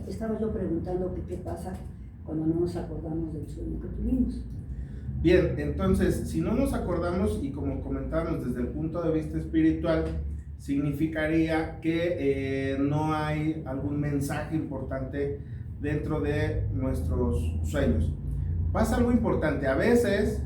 Estaba yo preguntando que qué pasa cuando no nos acordamos del sueño que tuvimos. Bien, entonces, si no nos acordamos, y como comentábamos desde el punto de vista espiritual, significaría que no hay algún mensaje importante dentro de nuestros sueños. Pasa algo importante, a veces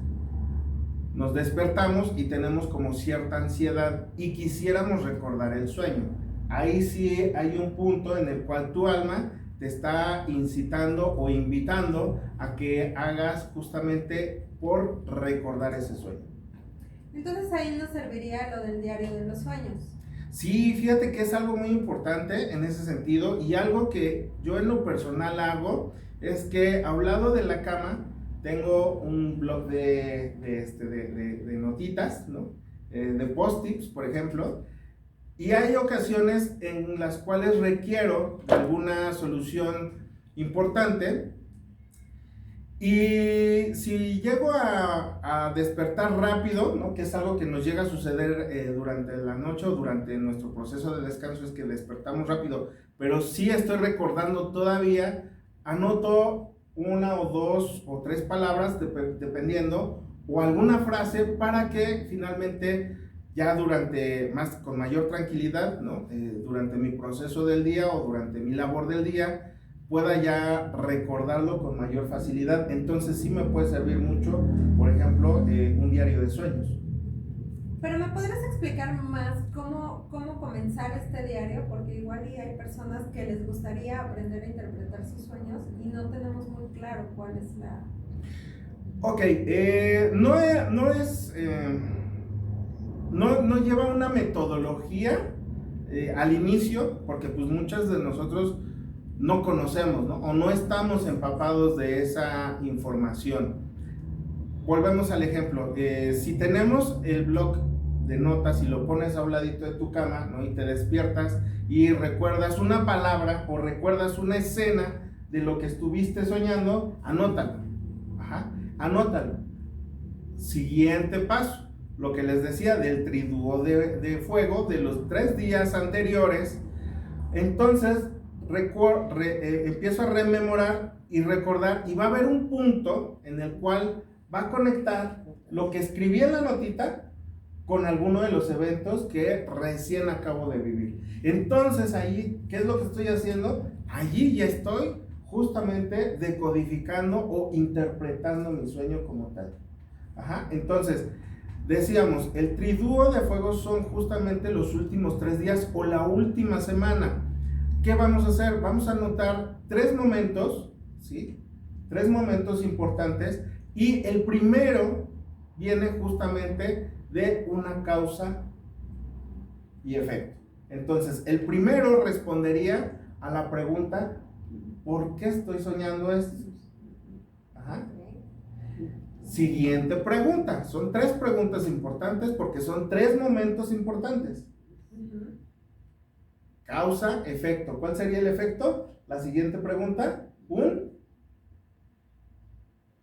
nos despertamos y tenemos como cierta ansiedad y quisiéramos recordar el sueño. Ahí sí hay un punto en el cual tu alma te está incitando o invitando a que hagas justamente por recordar ese sueño. Entonces ahí nos serviría lo del diario de los sueños. Sí, fíjate que es algo muy importante en ese sentido, y algo que yo en lo personal hago es que a un lado de la cama tengo un blog de notitas, ¿no? De post-its, por ejemplo, y hay ocasiones en las cuales requiero alguna solución importante, y si llego a despertar rápido, ¿no? Que es algo que nos llega a suceder durante la noche o durante nuestro proceso de descanso, es que despertamos rápido, pero sí estoy recordando todavía, anoto una o dos o tres palabras, dependiendo, o alguna frase, para que finalmente ya con mayor tranquilidad, ¿no? Durante mi proceso del día o durante mi labor del día, pueda ya recordarlo con mayor facilidad. Entonces sí me puede servir mucho, por ejemplo, un diario de sueños. Pero ¿me podrías explicar más cómo comenzar este diario? Porque igual y hay personas que les gustaría aprender a interpretar sus sueños y no tenemos muy claro cuál es la... Ok, no lleva una metodología al inicio, porque pues muchos de nosotros no conocemos, ¿no? O no estamos empapados de esa información. Volvemos al ejemplo, si tenemos el blog de notas y lo pones a un ladito de tu cama, ¿no? Y te despiertas y recuerdas una palabra o recuerdas una escena de lo que estuviste soñando, anótalo. Anótalo. Siguiente paso, lo que les decía del triduo de fuego de los 3 días anteriores. Entonces empiezo a rememorar y recordar, y va a haber un punto en el cual va a conectar lo que escribí en la notita con alguno de los eventos que recién acabo de vivir. Entonces ahí, ¿qué es lo que estoy haciendo? Allí ya estoy justamente decodificando o interpretando mi sueño como tal. Entonces, decíamos, el triduo de fuego son justamente los últimos 3 días o la última semana. ¿Qué vamos a hacer? Vamos a anotar 3 momentos, ¿sí? 3 momentos importantes, y el primero viene justamente de una causa y efecto. Entonces, el primero respondería a la pregunta, ¿por qué estoy soñando esto? Siguiente pregunta. Son 3 preguntas importantes porque son 3 momentos importantes. Causa, efecto. ¿Cuál sería el efecto? La siguiente pregunta, un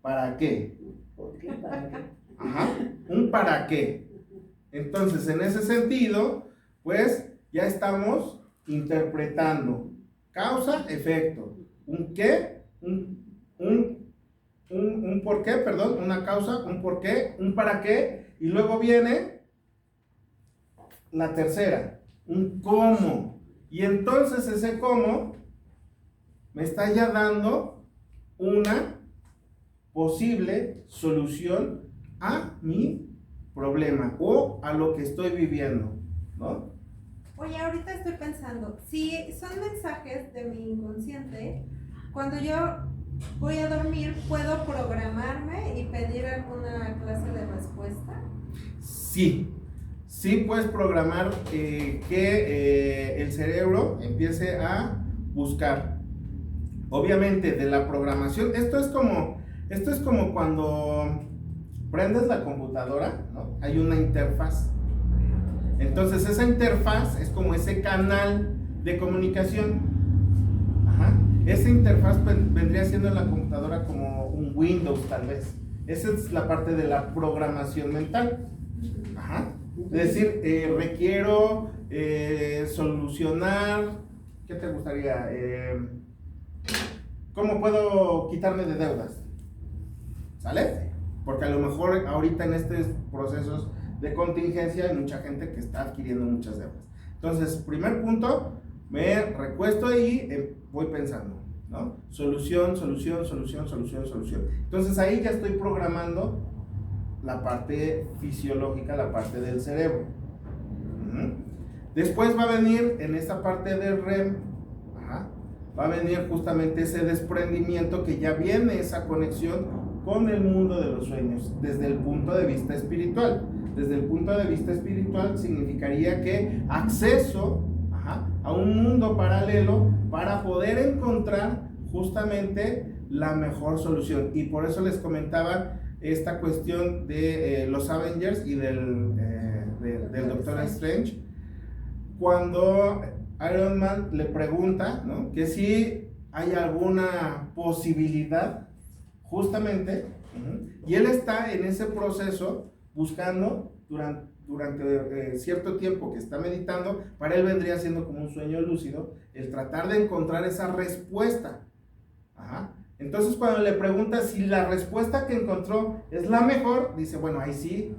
¿para qué? ¿Por qué? ¿Para qué? Un ¿para qué? Entonces, en ese sentido, pues ya estamos interpretando causa, efecto. ¿Un qué? Un por qué, perdón, una causa, un por qué, un para qué, y luego viene la tercera, un cómo. Y entonces ese cómo me está ya dando una posible solución a mi problema o a lo que estoy viviendo, ¿no? Oye, ahorita estoy pensando, si son mensajes de mi inconsciente, cuando yo voy a dormir, ¿puedo programarme y pedir alguna clase de respuesta? Sí puedes programar que el cerebro empiece a buscar. Obviamente de la programación, esto es como cuando prendes la computadora, ¿no? Hay una interfaz. Entonces esa interfaz es como ese canal de comunicación. Esa interfaz vendría siendo en la computadora como un Windows tal vez. Esa es la parte de la programación mental. Ajá. Es decir, requiero solucionar, ¿qué te gustaría? ¿Cómo puedo quitarme de deudas? ¿Sale? Porque a lo mejor ahorita en estos procesos de contingencia hay mucha gente que está adquiriendo muchas deudas. Entonces, primer punto, me recuesto y voy pensando, ¿no? Solución, solución, solución, solución, solución. Entonces ahí ya estoy programando la parte fisiológica, la parte del cerebro. Después va a venir en esta parte del REM, va a venir justamente ese desprendimiento que ya viene esa conexión con el mundo de los sueños desde el punto de vista espiritual. Desde el punto de vista espiritual significaría que acceso a un mundo paralelo para poder encontrar justamente la mejor solución. Y por eso les comentaba esta cuestión de los Avengers y del Doctor Strange, cuando Iron Man le pregunta, ¿no?, que si hay alguna posibilidad, justamente, y él está en ese proceso buscando durante cierto tiempo que está meditando. Para él vendría siendo como un sueño lúcido el tratar de encontrar esa respuesta. Entonces cuando le pregunta si la respuesta que encontró es la mejor, dice, bueno, ahí sí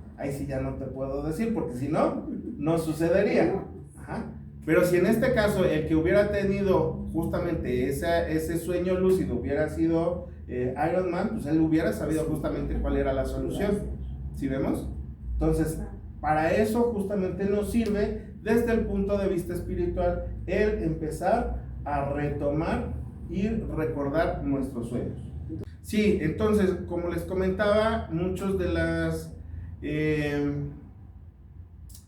ya no te puedo decir, porque si no, no sucedería. Pero si en este caso el que hubiera tenido justamente ese sueño lúcido hubiera sido Iron Man, pues él hubiera sabido justamente cuál era la solución. ¿Sí vemos? Entonces, para eso justamente nos sirve desde el punto de vista espiritual el empezar a retomar y recordar nuestros sueños. Sí, entonces, como les comentaba, muchos de las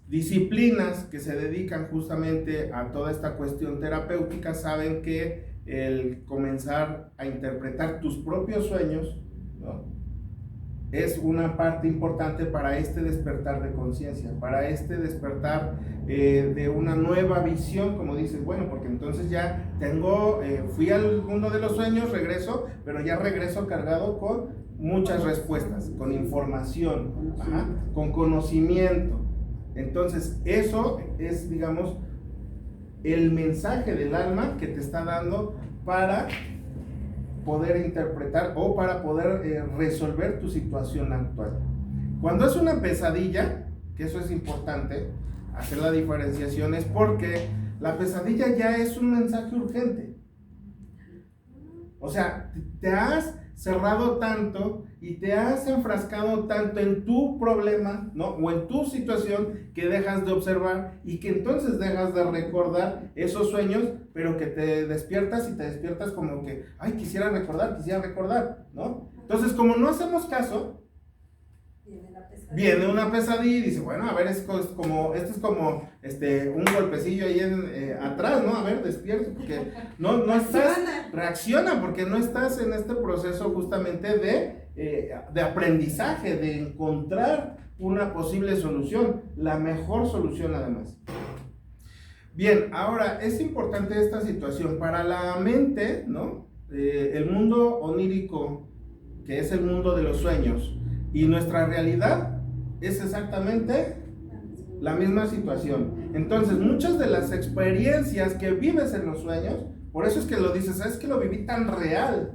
disciplinas que se dedican justamente a toda esta cuestión terapéutica saben que el comenzar a interpretar tus propios sueños, ¿no?, es una parte importante para este despertar de conciencia, para este despertar de una nueva visión, como dices, bueno, porque entonces ya fui al mundo de los sueños, regreso, pero ya regreso cargado con muchas respuestas, con información, con conocimiento. Entonces, eso es, digamos, el mensaje del alma que te está dando para poder interpretar o para poder resolver tu situación actual. Cuando es una pesadilla, que eso es importante, hacer la diferenciación, es porque la pesadilla ya es un mensaje urgente. O sea, te has cerrado tanto y te has enfrascado tanto en tu problema, ¿no?, o en tu situación, que dejas de observar y que entonces dejas de recordar esos sueños, pero que te despiertas y te despiertas como que, ay, quisiera recordar, ¿no? Entonces, como no hacemos caso, viene una pesadilla y dice, bueno, a ver, esto es como un golpecillo ahí atrás, ¿no? A ver, despierta, porque no estás, reacciona, porque no estás en este proceso justamente de aprendizaje, de encontrar una posible solución, la mejor solución además. Bien, ahora, es importante esta situación para la mente, ¿no? El mundo onírico, que es el mundo de los sueños, y nuestra realidad es exactamente la misma situación. Entonces, muchas de las experiencias que vives en los sueños, por eso es que lo dices, es que lo viví tan real,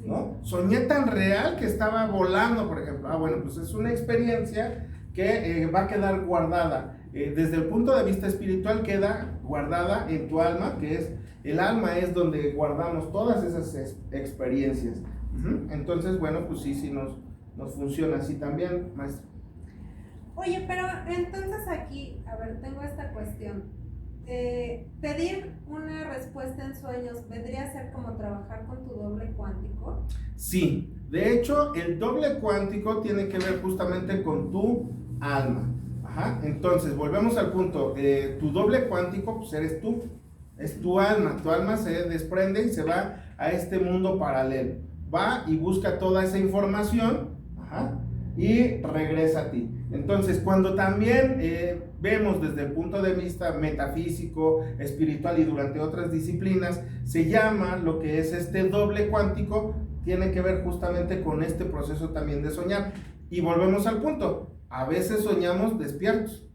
¿no? Soñé tan real que estaba volando, por ejemplo. Bueno, pues es una experiencia que va a quedar guardada. Desde el punto de vista espiritual queda guardada en tu alma, que es, el alma es donde guardamos todas esas experiencias. Entonces, bueno, pues sí nos funciona así también, maestro. Oye, pero entonces aquí, a ver, tengo esta cuestión. Pedir una respuesta en sueños, ¿vendría a ser como trabajar con tu doble cuántico? Sí, de hecho, el doble cuántico tiene que ver justamente con tu alma. Entonces, volvemos al punto. Tu doble cuántico, pues eres tú, es tu alma se desprende y se va a este mundo paralelo. Va y busca toda esa información, y regresa a ti. Entonces, cuando también vemos desde el punto de vista metafísico, espiritual y durante otras disciplinas, se llama lo que es este doble cuántico tiene que ver justamente con este proceso también de soñar. Y volvemos al punto, a veces soñamos despiertos,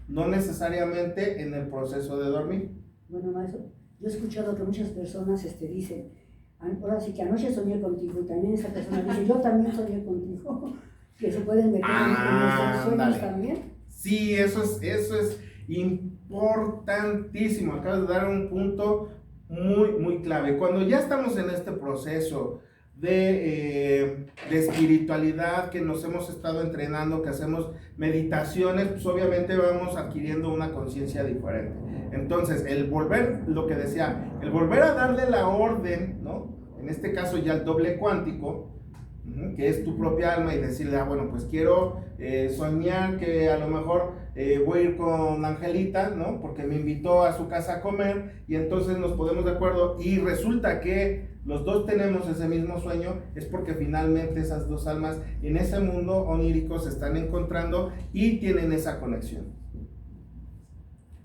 no necesariamente en el proceso de dormir. Bueno, maestro, yo he escuchado que muchas personas dicen, ahora sí que anoche soñé contigo, y también esa persona dice, yo también soñé contigo, que se pueden meter en nuestros sueños dale. también. Sí, eso es importantísimo. Acabas de dar un punto muy, muy clave. Cuando ya estamos en este proceso de espiritualidad, que nos hemos estado entrenando, que hacemos meditaciones, pues obviamente vamos adquiriendo una conciencia diferente. Entonces, el volver, lo que decía, el volver a darle la orden, ¿no? En este caso ya el doble cuántico, que es tu propia alma, y decirle, bueno, pues quiero soñar que a lo mejor voy a ir con Angelita, ¿no? Porque me invitó a su casa a comer, y entonces nos ponemos de acuerdo, y resulta que los dos tenemos ese mismo sueño, es porque finalmente esas dos almas en ese mundo onírico se están encontrando y tienen esa conexión.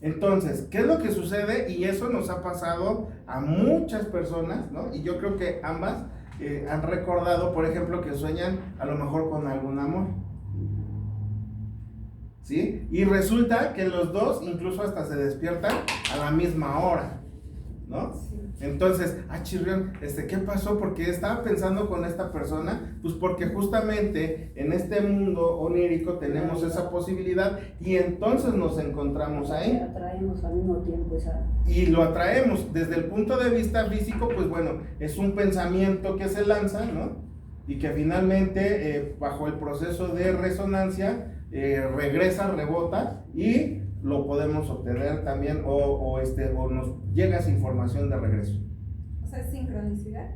Entonces, ¿qué es lo que sucede? Y eso nos ha pasado a muchas personas, ¿no? Y yo creo que ambas han recordado, por ejemplo, que sueñan a lo mejor con algún amor, ¿sí? Y resulta que los dos incluso hasta se despiertan a la misma hora, ¿no? Entonces, chirrión, ¿qué pasó? Porque estaba pensando con esta persona, pues porque justamente en este mundo onírico tenemos esa posibilidad, y entonces nos encontramos ahí. Atraemos al mismo tiempo esa... Y lo atraemos desde el punto de vista físico, pues bueno, es un pensamiento que se lanza, ¿no? Y que finalmente, bajo el proceso de resonancia, regresa, rebota, y lo podemos obtener también, o nos llega esa información de regreso. O sea, sincronicidad.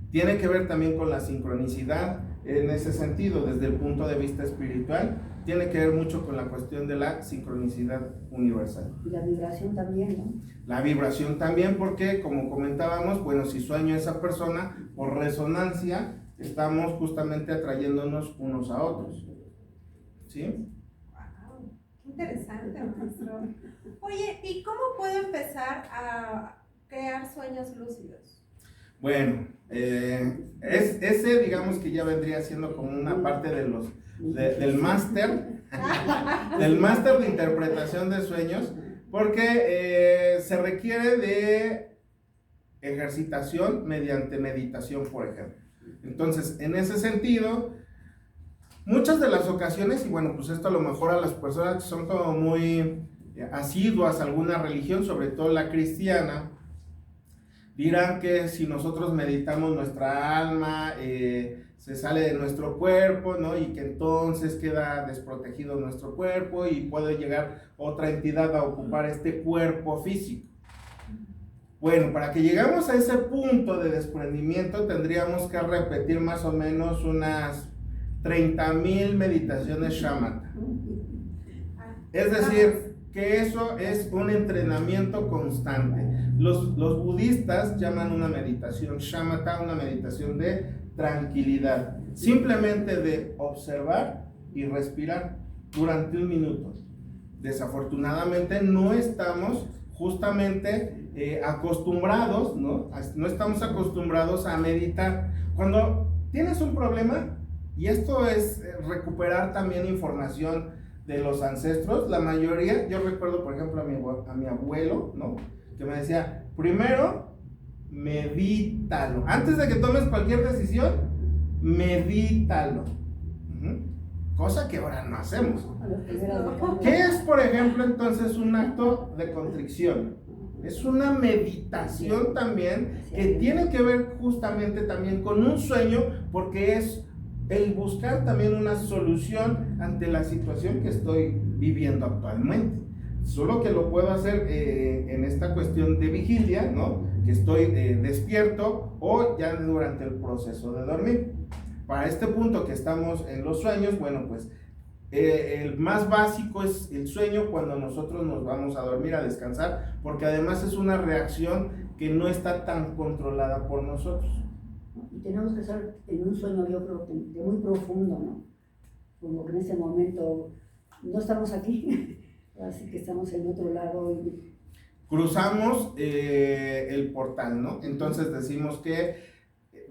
Tiene que ver también con la sincronicidad en ese sentido, desde el punto de vista espiritual, tiene que ver mucho con la cuestión de la sincronicidad universal. Y la vibración también, ¿no? La vibración también, porque como comentábamos, bueno, si sueño a esa persona, por resonancia, estamos justamente atrayéndonos unos a otros, ¿sí? Interesante, maestro. Oye, ¿y cómo puedo empezar a crear sueños lúcidos? Bueno, ese digamos que ya vendría siendo como una parte de del máster, del máster de interpretación de sueños, porque se requiere de ejercitación mediante meditación, por ejemplo. Entonces, en ese sentido, muchas de las ocasiones, y bueno, pues esto a lo mejor a las personas que son como muy asiduas a alguna religión, sobre todo la cristiana, dirán que si nosotros meditamos, nuestra alma se sale de nuestro cuerpo, ¿no? Y que entonces queda desprotegido nuestro cuerpo y puede llegar otra entidad a ocupar este cuerpo físico. Bueno, para que llegamos a ese punto de desprendimiento tendríamos que repetir más o menos unas 30,000 meditaciones shamatha. Es decir, que eso es un entrenamiento constante. Los budistas llaman una meditación shamatha una meditación de tranquilidad, simplemente de observar y respirar durante 1 minuto. Desafortunadamente no estamos justamente acostumbrados, ¿no? No estamos acostumbrados a meditar. Cuando tienes un problema, y esto es recuperar también información de los ancestros, la mayoría, yo recuerdo por ejemplo a mi abuelo, ¿no? Que me decía, primero, medítalo. Antes de que tomes cualquier decisión, medítalo. Cosa que ahora no hacemos. ¿Qué es, por ejemplo, entonces un acto de contrición? Es una meditación también que tiene que ver justamente también con un sueño, porque es el buscar también una solución ante la situación que estoy viviendo actualmente. Solo que lo puedo hacer en esta cuestión de vigilia, ¿no? Que estoy despierto o ya durante el proceso de dormir. Para este punto que estamos en los sueños, bueno, pues el más básico es el sueño cuando nosotros nos vamos a dormir, a descansar, porque además es una reacción que no está tan controlada por nosotros. Y tenemos que estar en un sueño, yo creo que de muy profundo, ¿no? Como que en ese momento no estamos aquí, así que estamos en otro lado. Cruzamos el portal, ¿no? Entonces decimos que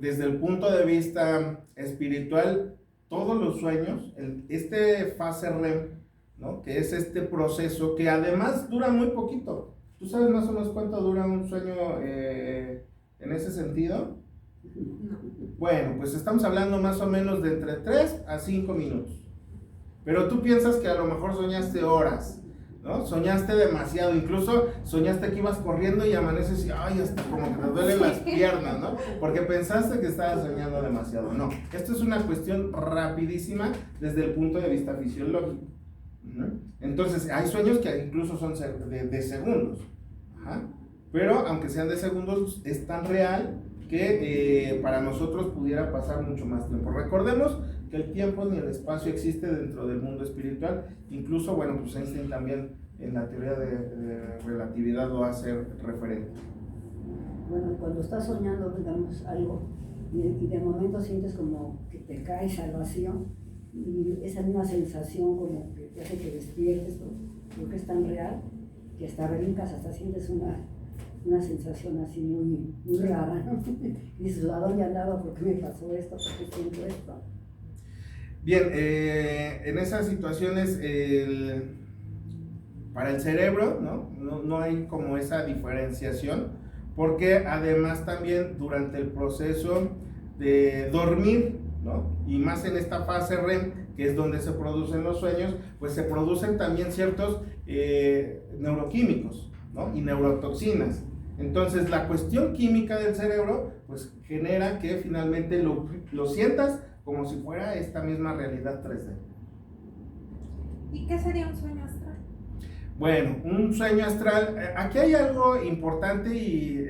desde el punto de vista espiritual, todos los sueños, este fase REM, ¿no? Que es este proceso que además dura muy poquito. ¿Tú sabes más o menos cuánto dura un sueño en ese sentido? No. Bueno, pues estamos hablando más o menos de entre 3 a 5 minutos. Pero tú piensas que a lo mejor soñaste horas, ¿no? Soñaste demasiado, incluso soñaste que ibas corriendo y amaneces y ay, hasta como que te duelen las piernas, ¿no? Porque pensaste que estabas soñando demasiado. No, esto es una cuestión rapidísima desde el punto de vista fisiológico. Entonces, hay sueños que incluso son de segundos. Ajá. Pero aunque sean de segundos, es tan real que para nosotros pudiera pasar mucho más tiempo. Recordemos que el tiempo ni el espacio existe dentro del mundo espiritual. Incluso, bueno, pues Einstein también en la teoría de relatividad lo hace referente. Bueno, cuando estás soñando, digamos, algo, y de momento sientes como que te caes al vacío, y esa misma sensación como que te hace que despiertes, porque es tan real, que hasta brincas, hasta sientes una sensación así muy, muy rara, ¿no? Y dices, ¿a dónde andaba? ¿Por qué me pasó esto? ¿Por qué siento esto? Bien, en esas situaciones, para el cerebro, no hay como esa diferenciación, porque además también durante el proceso de dormir, ¿no? Y más en esta fase REM, que es donde se producen los sueños, pues se producen también ciertos neuroquímicos, ¿no? Y neurotoxinas. Entonces la cuestión química del cerebro pues genera que finalmente lo sientas como si fuera esta misma realidad 3D. ¿Y qué sería un sueño astral? Bueno, un sueño astral, aquí hay algo importante y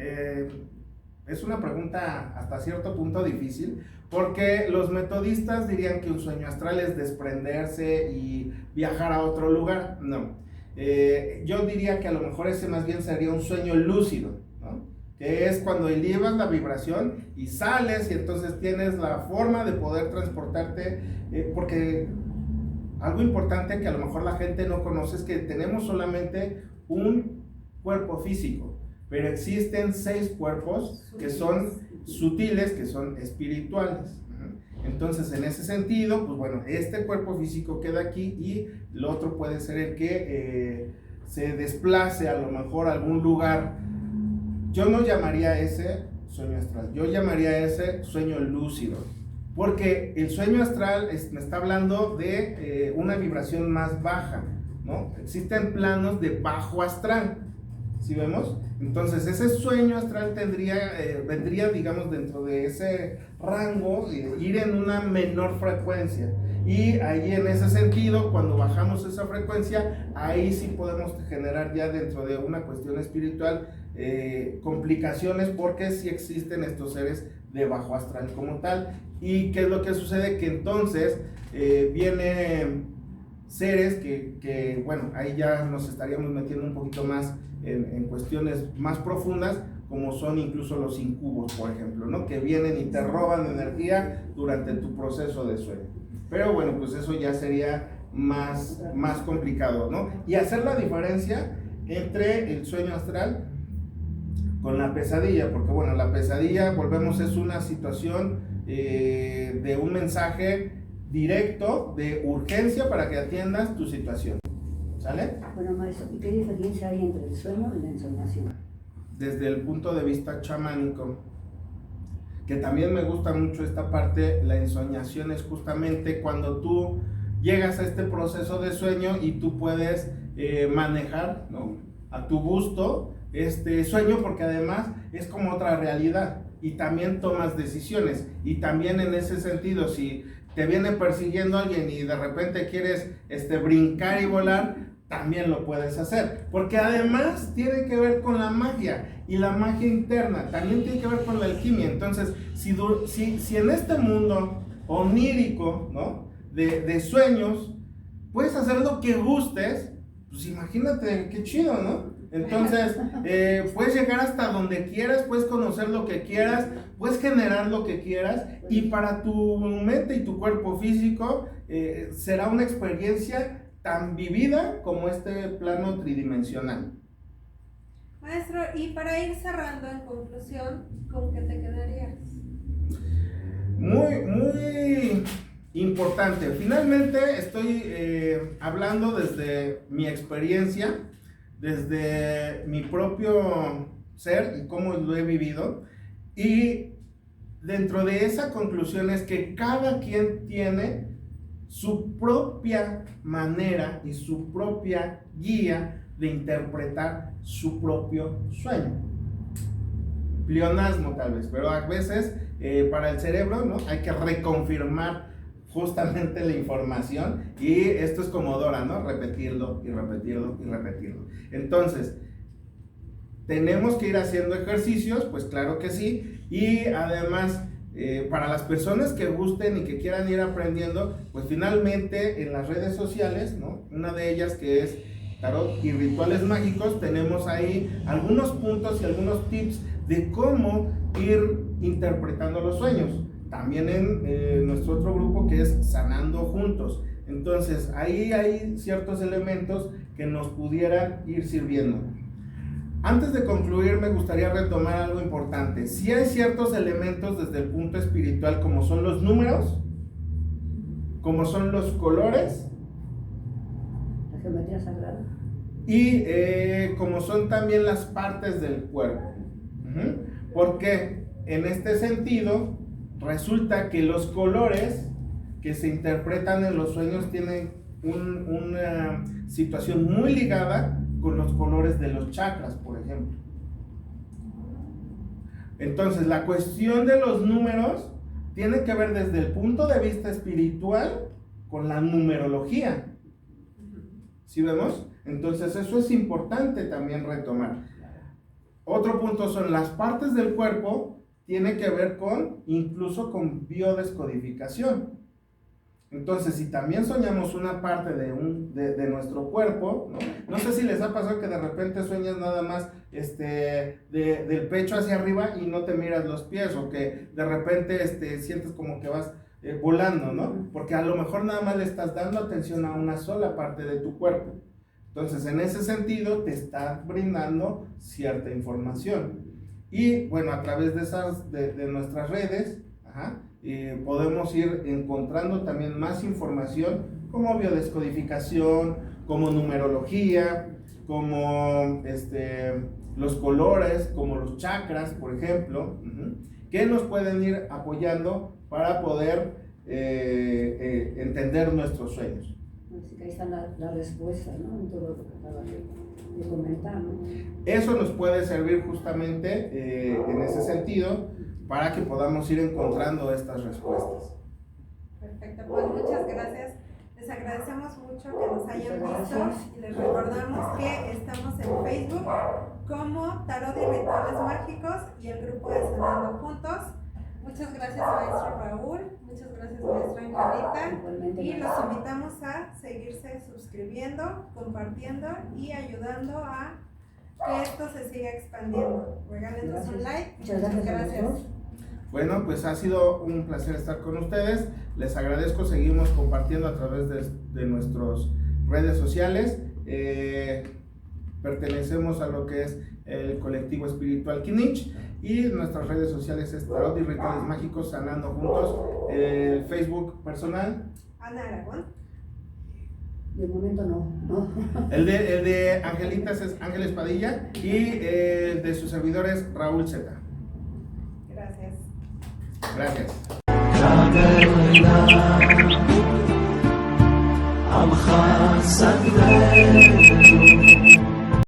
es una pregunta hasta cierto punto difícil, porque los metodistas dirían que un sueño astral es desprenderse y viajar a otro lugar. No, yo diría que a lo mejor ese más bien sería un sueño lúcido, ¿no? Que es cuando elevas la vibración y sales y entonces tienes la forma de poder transportarte, porque algo importante que a lo mejor la gente no conoce es que tenemos solamente un cuerpo físico, pero existen 6 cuerpos que son sutiles, que son espirituales. Entonces, en ese sentido, pues bueno, este cuerpo físico queda aquí y el otro puede ser el que se desplace a lo mejor a algún lugar. Yo no llamaría ese sueño astral, yo llamaría ese sueño lúcido, porque el sueño astral me está hablando de una vibración más baja, ¿no? Existen planos de bajo astral, ¿sí vemos? Entonces ese sueño astral vendría, digamos, dentro de ese rango, ir en una menor frecuencia. Y ahí en ese sentido, cuando bajamos esa frecuencia, ahí sí podemos generar ya dentro de una cuestión espiritual complicaciones, porque sí existen estos seres de bajo astral como tal. ¿Y qué es lo que sucede? Que entonces vienen seres que, bueno, ahí ya nos estaríamos metiendo un poquito más en cuestiones más profundas, como son incluso los incubos, por ejemplo, ¿no? Que vienen y te roban energía durante tu proceso de sueño. Pero bueno, pues eso ya sería más complicado, ¿no? Y hacer la diferencia entre el sueño astral con la pesadilla, porque bueno, la pesadilla, volvemos, es una situación de un mensaje directo de urgencia para que atiendas tu situación. ¿Sale? Bueno, maestro, ¿y qué diferencia hay entre el sueño y la ensoñación? Desde el punto de vista chamánico, que también me gusta mucho esta parte, la ensoñación es justamente cuando tú llegas a este proceso de sueño y tú puedes manejar, ¿no?, a tu gusto este sueño, porque además es como otra realidad y también tomas decisiones. Y también en ese sentido, si te viene persiguiendo alguien y de repente quieres brincar y volar, también lo puedes hacer, porque además tiene que ver con la magia, y la magia interna también tiene que ver con la alquimia. Entonces, si en este mundo onírico, ¿no?, de sueños, puedes hacer lo que gustes, pues imagínate qué chido, ¿no? Entonces, puedes llegar hasta donde quieras, puedes conocer lo que quieras, puedes generar lo que quieras, y para tu mente y tu cuerpo físico será una experiencia tan vivida como este plano tridimensional. Maestro, y para ir cerrando, en conclusión, ¿con qué te quedarías? muy importante. Finalmente estoy hablando desde mi experiencia, desde mi propio ser y cómo lo he vivido, y dentro de esa conclusión es que cada quien tiene su propia manera y su propia guía de interpretar su propio sueño. Pleonasmo tal vez, pero a veces para el cerebro, ¿no?, hay que reconfirmar justamente la información, y esto es como Dora, ¿no?, repetirlo y repetirlo y repetirlo. Entonces, ¿tenemos que ir haciendo ejercicios? Pues claro que sí, y además para las personas que gusten y que quieran ir aprendiendo, pues finalmente en las redes sociales, ¿no?, una de ellas que es Tarot y Rituales Mágicos, tenemos ahí algunos puntos y algunos tips de cómo ir interpretando los sueños. También en nuestro otro grupo que es Sanando Juntos. Entonces ahí hay ciertos elementos que nos pudieran ir sirviendo. Antes de concluir, me gustaría retomar algo importante. Sí hay ciertos elementos desde el punto espiritual, como son los números, como son los colores, La geometría sagrada. y como son también las partes del cuerpo. Porque en este sentido resulta que los colores que se interpretan en los sueños tienen una situación muy ligada con los colores de los chakras, por ejemplo. Entonces, la cuestión de los números tiene que ver desde el punto de vista espiritual con la numerología. ¿Sí vemos? Entonces, eso es importante también retomar. Otro punto son las partes del cuerpo, tiene que ver con, incluso con biodescodificación. Entonces, si también soñamos una parte de nuestro cuerpo, ¿no? No sé si les ha pasado que de repente sueñas nada más del pecho hacia arriba y no te miras los pies, o que de repente sientes como que vas volando, ¿no? Porque a lo mejor nada más le estás dando atención a una sola parte de tu cuerpo. Entonces, en ese sentido, te está brindando cierta información. Y bueno, a través de nuestras redes, podemos ir encontrando también más información, como biodescodificación, como numerología, como los colores, como los chakras, por ejemplo, que nos pueden ir apoyando para poder entender nuestros sueños. Así que ahí está la respuesta, ¿no?, en todo lo que acaba de comentar, ¿no? Eso nos puede servir justamente en ese sentido, para que podamos ir encontrando estas respuestas. Perfecto, pues muchas gracias. Les agradecemos mucho que nos hayan visto y les recordamos que estamos en Facebook como Tarot y Rituales Mágicos y el grupo de Sanando Juntos. Muchas gracias, maestro Raúl, muchas gracias, maestra Angelita, y los invitamos a seguirse suscribiendo, compartiendo y ayudando a que esto se siga expandiendo. Regálenos un like. Muchas gracias. Bueno, pues ha sido un placer estar con ustedes. Les agradezco, seguimos compartiendo a través de nuestras redes sociales. Pertenecemos a lo que es el colectivo espiritual Kinich, y nuestras redes sociales es Tarot y Rituales Mágicos Sanando Juntos. El Facebook personal, Ana Aragón. De momento no. El de Angelitas es Ángeles Padilla, y el de sus servidores Raúl Z. Gracias. Gracias.